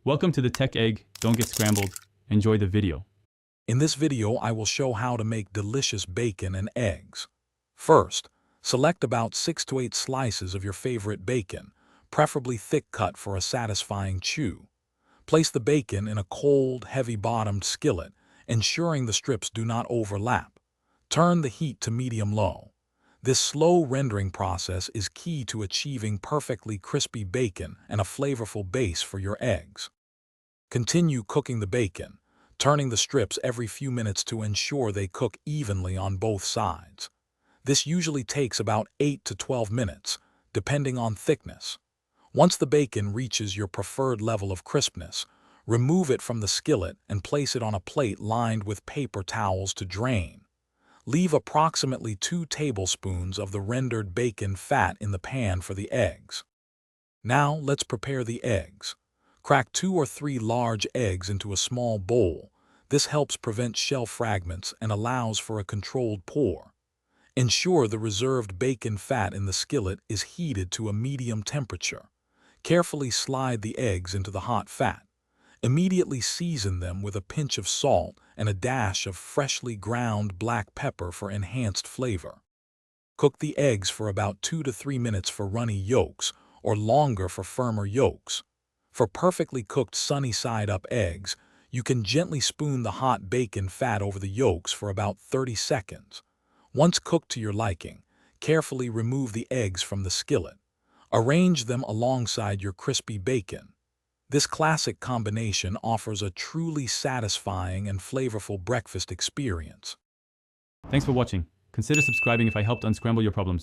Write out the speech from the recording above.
Welcome to the Tech Egg. Don't get scrambled. Enjoy the video. In this video, I will show how to make delicious bacon and eggs. First, select about 6 to 8 slices of your favorite bacon, preferably thick cut for a satisfying chew. Place the bacon in a cold, heavy-bottomed skillet, ensuring the strips do not overlap. Turn the heat to medium-low. This slow rendering process is key to achieving perfectly crispy bacon and a flavorful base for your eggs. Continue cooking the bacon, turning the strips every few minutes to ensure they cook evenly on both sides. This usually takes about 8 to 12 minutes, depending on thickness. Once the bacon reaches your preferred level of crispness, remove it from the skillet and place it on a plate lined with paper towels to drain. Leave approximately 2 tablespoons of the rendered bacon fat in the pan for the eggs. Now let's prepare the eggs. Crack 2 or 3 large eggs into a small bowl. This helps prevent shell fragments and allows for a controlled pour. Ensure the reserved bacon fat in the skillet is heated to a medium temperature. Carefully slide the eggs into the hot fat. Immediately season them with a pinch of salt and a dash of freshly ground black pepper for enhanced flavor. Cook the eggs for about 2 to 3 minutes for runny yolks, or longer for firmer yolks. For perfectly cooked sunny-side-up eggs, you can gently spoon the hot bacon fat over the yolks for about 30 seconds. Once cooked to your liking, carefully remove the eggs from the skillet. Arrange them alongside your crispy bacon. This classic combination offers a truly satisfying and flavorful breakfast experience. Thanks for watching. Consider subscribing if I helped unscramble your problems.